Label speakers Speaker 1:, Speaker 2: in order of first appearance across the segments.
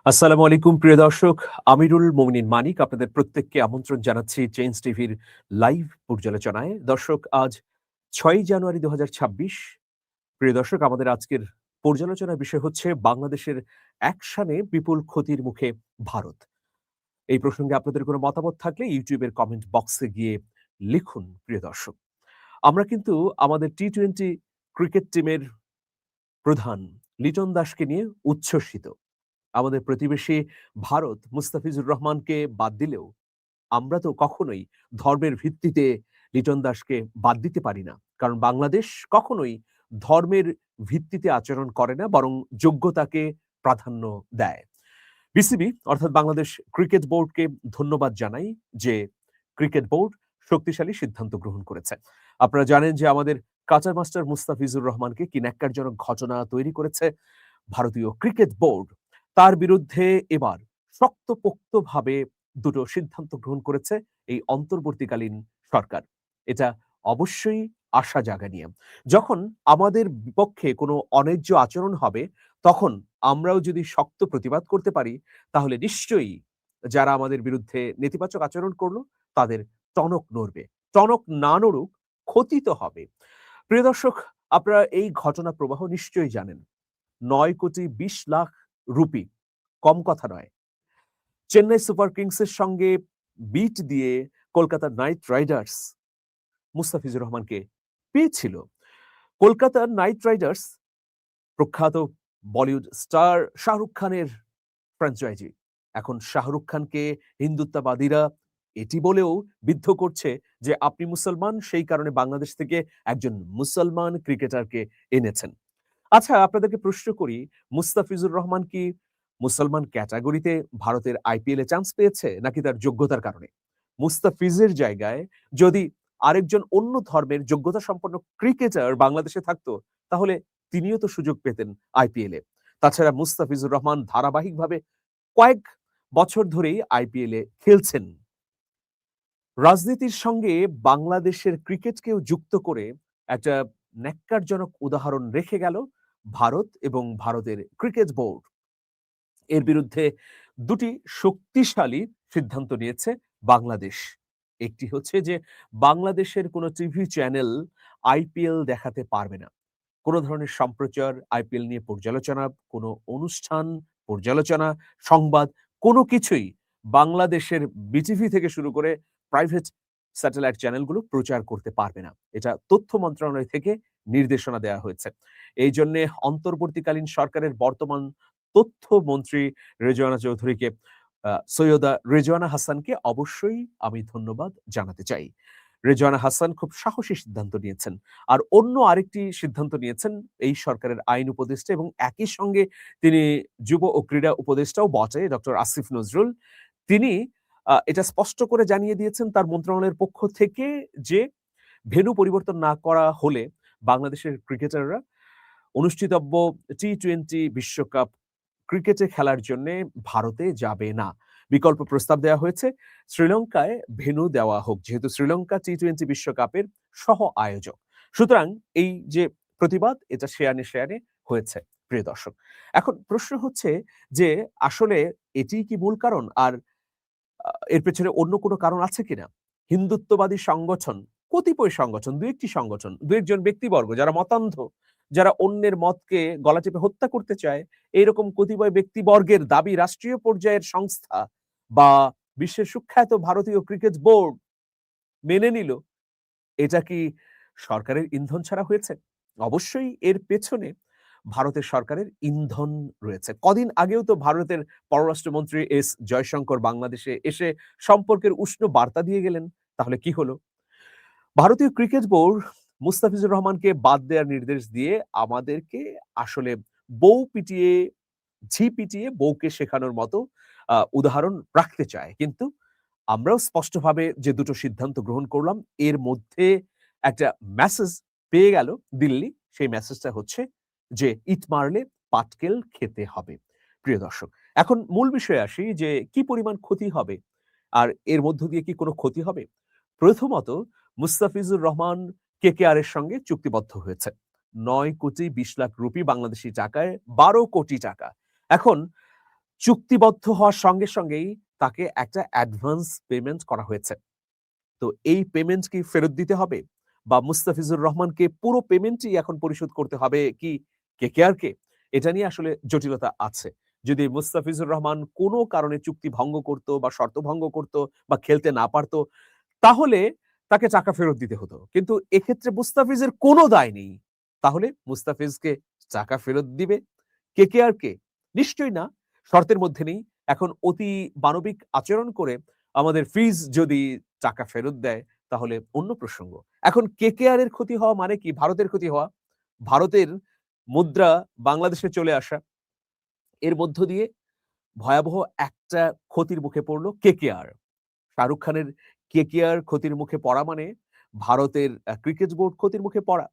Speaker 1: আসসালামু আলাইকুম প্রিয় দর্শক। আমিরুল মোমিনিন মানিক আপনাদের প্রত্যেককে আমন্ত্রণ জানাচ্ছি চেঞ্জ টিভির লাইভ পর্যালোচনায়। দর্শক, আজ ৬ই জানুয়ারি ২০২৬। প্রিয় দর্শক, আমাদের আজকের পর্যালোচনার বিষয় হচ্ছে বাংলাদেশের অ্যাকশনে বিপুল ক্ষতির মুখে ভারত। এই প্রসঙ্গে আপনাদের কোনো মতামত থাকলে ইউটিউবের কমেন্ট বক্সে গিয়ে লিখুন প্রিয় দর্শক। আমরা কিন্তু আমাদের টি-টোয়েন্টি ক্রিকেট টিমের প্রধান লিটন দাসকে নিয়ে উচ্ছ্বসিত। আমাদের প্রতিবেশী ভারত মুস্তাফিজুর রহমানকে বাদ দিলেও আমরা তো কখনোই ধর্মের ভিত্তিতে লিটন দাসকে বাদ দিতে পারি না। কারণ বাংলাদেশ কখনোই ধর্মের ভিত্তিতে আচরণ করে না, বরং যোগ্যতাকে প্রাধান্য দেয়। বিসিবি অর্থাৎ বাংলাদেশ ক্রিকেট বোর্ডকে ধন্যবাদ জানাই যে ক্রিকেট বোর্ড শক্তিশালী সিদ্ধান্ত গ্রহণ করেছে। আপনারা জানেন যে আমাদের কাঁচা মাস্টার মুস্তাফিজুর রহমানকে কি ন্যাক্কারজনক ঘটনা তৈরি করেছে ভারতীয় ক্রিকেট বোর্ড। তার বিরুদ্ধে এবার শক্তপোক্তভাবে দুটো সিদ্ধান্ত গ্রহণ করেছে এই অন্তর্বর্তীকালীন সরকার। এটা অবশ্যই আশা জাগানিয়া। যখন আমাদের বিপক্ষে কোনো অন্যায্য আচরণ হবে, তখন আমরাও যদি শক্ত প্রতিবাদ করতে পারি, তাহলে নিশ্চয়ই যারা আমাদের বিরুদ্ধে নেতিবাচক আচরণ করলো, তাদের টনক নড়বে। টনক না নড়ুক, ক্ষতি তো হবে। প্রিয় দর্শক, আপনারা এই ঘটনা প্রবাহ নিশ্চয়ই জানেন। ৯,২০,০০,০০০ রুপি কম কথা নয়। চেন্নাই সুপার কিংসের সঙ্গে বিট দিয়ে কলকাতা নাইট রাইডার্স মুস্তাফিজুর রহমানকে পেয়েছিল। কলকাতা নাইট রাইডার্স প্রখ্যাত বলিউড স্টার শাহরুখ খানের ফ্র্যাঞ্চাইজি। এখন শাহরুখ খানকে হিন্দুত্ববাদীরা এটি বলেও বিদ্ধ করছে যে আপনি মুসলমান, সেই কারণে বাংলাদেশ থেকে একজন মুসলমান ক্রিকেটারকে এনেছেন। আচ্ছা, আপনাদেরকে প্রশ্ন করি, মুস্তাফিজুর রহমান কি মুসলমান ক্যাটাগরিতে ভারতের আইপিএল এ চান্স পেয়েছে নাকি তার যোগ্যতার কারণে? মুস্তাফিজের জায়গায় যদি আরেকজন অন্য ধর্মের যোগ্যতা সম্পন্ন ক্রিকেটার বাংলাদেশে থাকতো, তাহলে তিনিও তো সুযোগ পেতেন আইপিএল এ। তাছাড়া মুস্তাফিজুর রহমান ধারাবাহিকভাবে কয়েক বছর ধরেই আইপিএল এ খেলছেন। রাজনীতির সঙ্গে বাংলাদেশের ক্রিকেটকেও যুক্ত করে একটা ন্যাক্কারজনক উদাহরণ রেখে গেল ভারত এবং ভারতের ক্রিকেট বোর্ড। এর বিরুদ্ধে দুটি শক্তিশালী সিদ্ধান্ত নিয়েছে বাংলাদেশ। একটি হচ্ছে যে বাংলাদেশের কোনো টিভি চ্যানেল আইপিএল দেখাতে পারবে না। কোন ধরনের সম্প্রচার, আইপিএল নিয়ে পর্যালোচনা, কোন অনুষ্ঠান, পর্যালোচনা, সংবাদ, কোনো কিছুই বাংলাদেশের বিটিভি থেকে শুরু করে প্রাইভেট স্যাটেলাইট চ্যানেলগুলো প্রচার করতে পারবে না। এটা তথ্য মন্ত্রণালয় থেকে নির্দেশনা দেওয়া হয়েছে। এই জন্যে অন্তর্বর্তীকালীন সরকারের বর্তমান তথ্যমন্ত্রী রেজওয়ানা চৌধুরীকে সৈয়দা রেজওয়ানা হাসানকে অবশ্যই আমি ধন্যবাদ জানাতে চাই। রেজওয়ানা হাসান খুব সাহসী সিদ্ধান্ত নিয়েছেন। আর অন্য আরেকটি সিদ্ধান্ত নিয়েছেন এই সরকারের আইন উপদেষ্টা এবং একই সঙ্গে তিনি যুব ও ক্রীড়া উপদেষ্টাও বটে ডক্টর আসিফ নজরুল। তিনি এটা স্পষ্ট করে জানিয়ে দিয়েছেন তার মন্ত্রণালয়ের পক্ষ থেকে যে ভেন্যু পরিবর্তন না করা হলে বাংলাদেশের ক্রিকেটাররা অনুষ্ঠিতব্য টি-টোয়েন্টি বিশ্বকাপ ক্রিকেটে খেলার জন্যে ভারতে যাবে না। বিকল্প প্রস্তাব দেওয়া হয়েছে শ্রীলঙ্কায় ভেন্যু দেওয়া হোক, যেহেতু শ্রীলঙ্কা টি-টোয়েন্টি বিশ্বকাপের সহ আয়োজক। সুতরাং এই যে প্রতিবাদ, এটা শেয়ানে শেয়ানে হয়েছে প্রিয় দর্শক। এখন প্রশ্ন হচ্ছে যে আসলে এটিই কি মূল কারণ? আর এর পেছনে অন্য কোনো কারণ আছে কিনা? হিন্দুত্ববাদী সংগঠন, কতিপয় সংগঠন, ২-১ টি সংগঠন, ২-১ জন ব্যক্তিবর্গ যারা মতান্ধ, যারা অন্যের মতকে গলা টিপে হত্যা করতে চায়, এইরকম কতিপয় ব্যক্তিবর্গের দাবি রাষ্ট্রীয় পর্যায়ের সংস্থা বা বিশ্বের সুখ্যাত ভারতীয় ক্রিকেট বোর্ড মেনে নিল। এটা কি সরকারের ইন্ধন ছাড়া হয়েছে? অবশ্যই এর পেছনে ভারতের সরকারের ইন্ধন রয়েছে। কদিন আগেও তো ভারতের পররাষ্ট্রমন্ত্রী এস জয়শঙ্কর বাংলাদেশে এসে সম্পর্কের উষ্ণ বার্তা দিয়ে গেলেন। তাহলে কি হলো? ভারতীয় ক্রিকেট বোর্ড মুস্তাফিজুর রহমানকে বাদ দেওয়ার নির্দেশ দিয়ে আমাদেরকে আসলে বউ পিটিয়ে, ঝি পিটিয়ে বউকে শেখানোর মতো উদাহরণ রাখতে চায়। কিন্তু আমরাও স্পষ্টভাবে যে দুটো সিদ্ধান্ত গ্রহণ করলাম, এর মধ্যে একটা মেসেজ পেয়ে গেল দিল্লি। সেই মেসেজটা হচ্ছে যে, "ইট মারলে পাটকেল খেতে হবে।" প্রিয় দর্শক, এখন মূল বিষয়ে আসি যে কি পরিমাণ ক্ষতি হবে? আর এর মধ্য দিয়ে কি কোনো ক্ষতি হবে? প্রথমত, মুস্তাফিজুর রহমান কেকেআর এর সঙ্গে চুক্তিবদ্ধ হয়েছে। ৯,২০,০০,০০০ রুপি বাংলাদেশী টাকায় ১২ কোটি টাকা। এখন চুক্তিবদ্ধ হওয়ার সঙ্গে সঙ্গেই তাকে একটা অ্যাডভান্স পেমেন্ট করা হয়েছে। তো এই পেমেন্ট কি ফেরত দিতে হবে? বা মুস্তাফিজুর রহমানকে পুরো পেমেন্টই এখন পরিশোধ করতে হবে কি কেকেআরকে? এটা নিয়ে আসলে জটিলতা আছে। যদি মুস্তাফিজুর রহমান কোনো কারণে চুক্তি ভঙ্গ করত বা শর্ত ভঙ্গ করত বা খেলতে না পারত, তাহলে তাকে টাকা ফেরত দিতে হতো। কিন্তু এক্ষেত্রে মুস্তাফিজের কোনো দায় নেই। তাহলে মুস্তাফিজকে টাকা ফেরত দিবে কেকেআরকে? নিশ্চয়ই না। শর্তের মধ্যে নেই। এখন অতি মানবিক আচরণ করে আমাদের ফিজ যদি টাকা ফেরত দেয়, তাহলে অন্য প্রসঙ্গ। এখন কেকেআর এর ক্ষতি হওয়া মানে কি? ভারতের ক্ষতি হওয়া। ভারতের মুদ্রা বাংলাদেশে চলে আসা। এর মধ্য দিয়ে ভয়াবহ একটা ক্ষতির মুখে পড়ল কেকেআর। শাহরুখ খানের কেকেআর ক্ষতির মুখে পড়া মানে ভারতের ক্রিকেট বোর্ড ক্ষতির মুখে পড়া।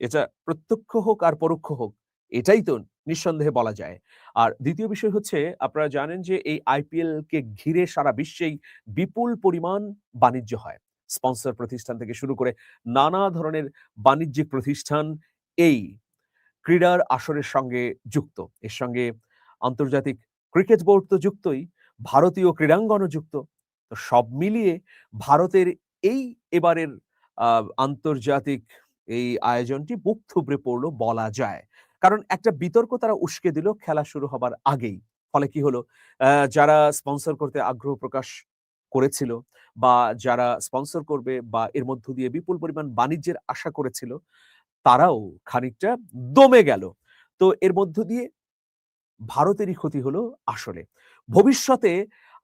Speaker 1: এটা প্রত্যক্ষ হোক আর পরোক্ষ হোক, এটাই তো নিঃসন্দেহে বলা যায়। আর দ্বিতীয় বিষয় হচ্ছে আপনারা জানেন যে এই আইপিএল কে ঘিরে সারা বিশ্বেই বিপুল পরিমাণ বাণিজ্য হয়। স্পন্সর প্রতিষ্ঠান থেকে শুরু করে নানা ধরনের বাণিজ্যিক প্রতিষ্ঠান এই ক্রীড়ার আসরের সঙ্গে যুক্ত। এর সঙ্গে আন্তর্জাতিক ক্রিকেট বোর্ড তো যুক্তই, ভারতীয় ক্রীড়াঙ্গনও যুক্ত। তো সব মিলিয়ে ভারতের এই এবারের আ আন্তর্জাতিক এই আয়োজনটি বুক থুবড়ে পড়ল বলা যায়। কারণ একটা বিতর্ক তারা উস্কে দিল খেলা শুরু হবার আগেই। ফলে কি হলো? যারা স্পন্সর করতে আগ্রহ প্রকাশ করেছিল বা যারা স্পন্সর করবে বা এর মধ্য দিয়ে বিপুল পরিমাণ বাণিজ্যের আশা করেছিল, তারাও খানিকটা দমে গেল। তো এর মধ্য দিয়ে ভারতেরই ক্ষতি হলো আসলে। ভবিষ্যতে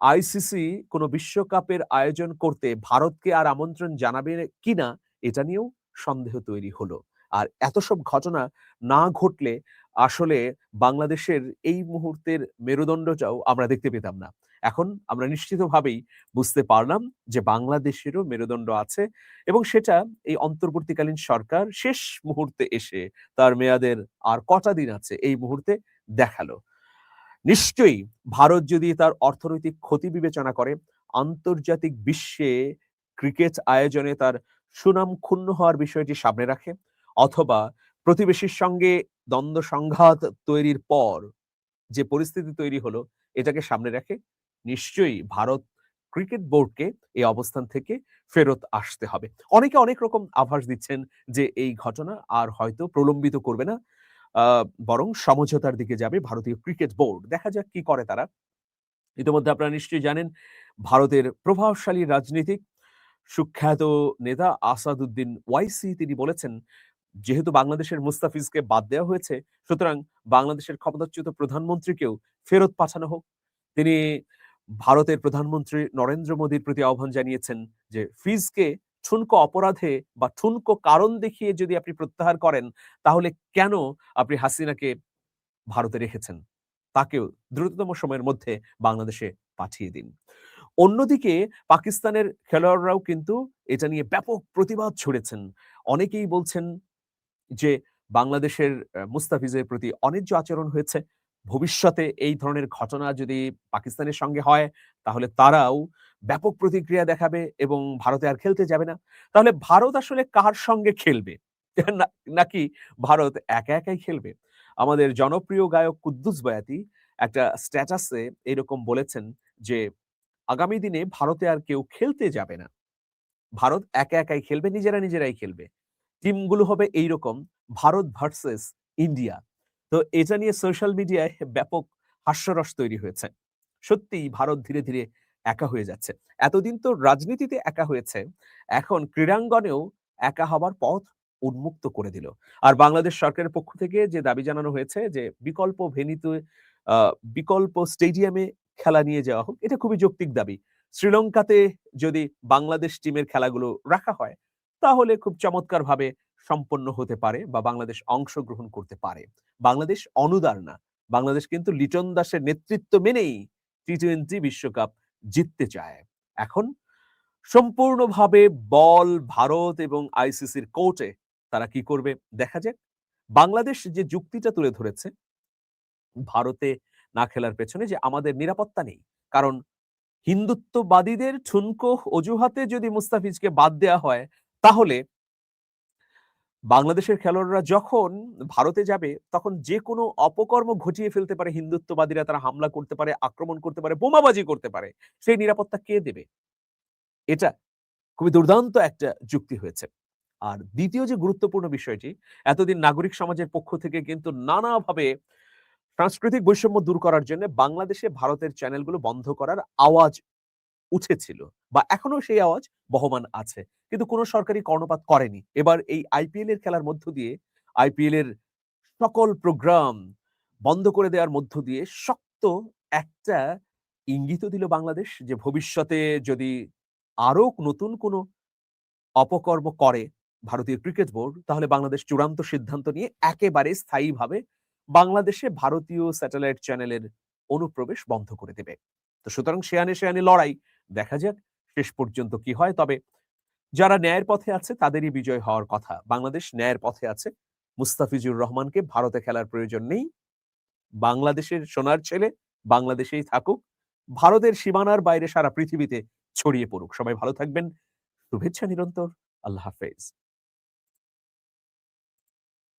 Speaker 1: আইসিসি কোন বিশ্বকাপের আয়োজন করতে ভারতকে আর আমন্ত্রণ জানাবে কিনা এটা নিয়েও সন্দেহ তৈরি হলো। আর এত সব ঘটনা না ঘটলে আসলে বাংলাদেশের এই মুহূর্তের মেরুদণ্ডটাও আমরা দেখতে পেতাম না। এখন আমরা নিশ্চিতভাবেই বুঝতে পারলাম যে বাংলাদেশেরও মেরুদণ্ড আছে এবং সেটা এই অন্তর্বর্তীকালীন সরকার শেষ মুহূর্তে এসে তার মেয়াদের আর কটা দিন আছে এই মুহূর্তে দেখালো। নিশ্চয়ই ভারত যদি তার অর্থনৈতিক ক্ষতি বিবেচনা করে আন্তর্জাতিক বিশ্বে ক্রিকেট আয়োজনে তার সুনাম ক্ষুণ্ণ হওয়ার বিষয়টি সামনে রাখে অথবা প্রতিবেশীর সঙ্গে দ্বন্দ্ব সংঘাত তৈরির পর যে পরিস্থিতি তৈরি হলো এটাকে সামনে রাখে নিশ্চয়ই ভারত ক্রিকেট বোর্ডকে এই অবস্থান থেকে ফেরত আসতে হবে। অনেকে অনেক রকম আভাস দিচ্ছেন যে এই ঘটনা আর হয়তো প্রলম্বিত করবে না। আ বরং সমঝোতার দিকে যাবে ভারতীয় ক্রিকেট বোর্ড। দেখা যাক কি করে তারা। ইতিমধ্যে আপনারা নিশ্চয়ই জানেন ভারতের প্রভাবশালী রাজনীতিক সুখ্যাত নেতা আসাদুদ্দিন ওয়াইসি তিনি বলেছেন, যেহেতু বাংলাদেশের মুস্তাফিজকে বাদ দেওয়া হয়েছে, সুতরাং বাংলাদেশের ক্ষমতাচ্যুত প্রধানমন্ত্রীকেও ফেরত পাঠানো হোক। তিনি ভারতের প্রধানমন্ত্রী নরেন্দ্র মোদীর প্রতি আহ্বান জানিয়েছেন যে, ফিজকে ঠুনকো অপরাধে বা ঠুনকো কারণ দেখিয়ে যদি আপনি প্রত্যাহার করেন, তাহলে কেন আপনি হাসিনাকে ভারতে রেখেছেন? তাকেও দ্রুততম সময়ের মধ্যে বাংলাদেশে পাঠিয়ে দিন। অন্যদিকে পাকিস্তানের খেলোয়াড়রাও কিন্তু এটা নিয়ে ব্যাপক প্রতিবাদ ছড়েছেন। অনেকেই বলছেন যে বাংলাদেশের মুস্তাফিজের প্রতি অন্যায্য আচরণ হয়েছে। ভবিষ্যতে এই ধরনের ঘটনা যদি পাকিস্তানের সঙ্গে হয়, তাহলে তারাও ব্যাপক প্রতিক্রিয়া দেখাবে এবং ভারতে আর খেলতে যাবে না। তাহলে ভারত আসলে কার সঙ্গে খেলবে? না নাকি ভারত একা একাই খেলবে? আমাদের জনপ্রিয় গায়ক কুদ্দুস বয়াতি একটা স্ট্যাটাসে এরকম বলেছেন যে, "আগামী দিনে ভারতে আর কেউ খেলতে যাবে না। ভারত একা একাই খেলবে, নিজেরাই খেলবে।" টিমগুলো হবে এইরকম ভারত ভার্সেস ইন্ডিয়া। তো এটা নিয়ে সোশ্যাল মিডিয়ায় ব্যাপক হাস্যরস তৈরি হয়েছে। সত্যিই ভারত ধীরে ধীরে একা হয়ে যাচ্ছে। এতদিন তো রাজনীতিতে একা হয়েছে, এখন ক্রীড়াঙ্গনেও একা হবার পথ উন্মুক্ত করে দিল। আর বাংলাদেশ সরকারের পক্ষ থেকে যে দাবি জানানো হয়েছে যে বিকল্প ভেন্যুতে আ বিকল্প স্টেডিয়ামে খেলা নিয়ে যাওয়া হোক, এটা খুবই যৌক্তিক দাবি। শ্রীলঙ্কাতে যদি বাংলাদেশ টিমের খেলাগুলো রাখা হয় তাহলে খুব চমৎকারভাবে সম্পন্ন হতে পারে বা বাংলাদেশ অংশগ্রহণ করতে পারে। বাংলাদেশ অনুদার না। বাংলাদেশ কিন্তু লিটন দাসের নেতৃত্ব মেনেই টি-টোয়েন্টি বিশ্বকাপ জিততে চায়। এখন সম্পূর্ণভাবে বল ভারত এবং আইসিসির কোর্টে তারা কি করবে দেখা যাক। বাংলাদেশ যে যুক্তিটা তুলে ধরেছে ভারতে না খেলার পেছনে যে আমাদের নিরাপত্তা নেই। কারণ হিন্দুত্ববাদীদের ঠুনকো অজুহাতে যদি মুস্তাফিজকে বাদ দেয়া হয়, তাহলে বাংলাদেশের খেলোয়াড়রা যখন ভারতে যাবে, তখন যেকোনো অপকর্ম ঘটিয়ে ফেলতে পারে হিন্দুত্ববাদীরা, তারা হামলা করতে পারে, আক্রমণ করতে পারে, বোমাবাজি করতে পারে। সেই নিরাপত্তা কে দেবে? এটা খুবই দুর্দান্ত একটা যুক্তি হয়েছে। আর ২য় যে গুরুত্বপূর্ণ বিষয়টি, এতদিন নাগরিক সমাজের পক্ষ থেকে কিন্তু নানাভাবে সাংস্কৃতিক বৈষম্য দূর করার জন্য বাংলাদেশে ভারতের চ্যানেলগুলো বন্ধ করার আওয়াজ উঠেছিল বা এখনো সেই আওয়াজ বহমান আছে। কিন্তু কোন সরকারই কর্ণপাত করেনি। এবার এই আইপিএল এর খেলার মধ্য দিয়ে আইপিএল এর সকল প্রোগ্রাম বন্ধ করে দেওয়ার মধ্য দিয়ে শক্ত একটা ইঙ্গিতও দিল বাংলাদেশ যে ভবিষ্যতে যদি আরো নতুন কোন অপকর্ম করে ভারতীয় ক্রিকেট বোর্ড, তাহলে বাংলাদেশ চূড়ান্ত সিদ্ধান্ত নিয়ে একেবারে স্থায়ীভাবে বাংলাদেশে ভারতীয় স্যাটেলাইট চ্যানেলের অনুপ্রবেশ বন্ধ করে দেবে। তো সুতরাং সেয়ানে, সেয়ানে লড়াই। দেখা যাক শেষ পর্যন্ত কি হয়। তবে যারা ন্যায়ের পথে আছে তাদেরই বিজয় হওয়ার কথা। বাংলাদেশ ন্যায়ের পথে আছে। মুস্তাফিজুর রহমানকে ভারতে খেলার প্রয়োজন নেই। বাংলাদেশের সোনার ছেলে বাংলাদেশেই থাকুক। ভারতের সীমানার বাইরে সারা পৃথিবীতে ছড়িয়ে পড়ুক। সবাই ভালো থাকবেন। শুভেচ্ছা নিরন্তর। আল্লাহ হাফেজ।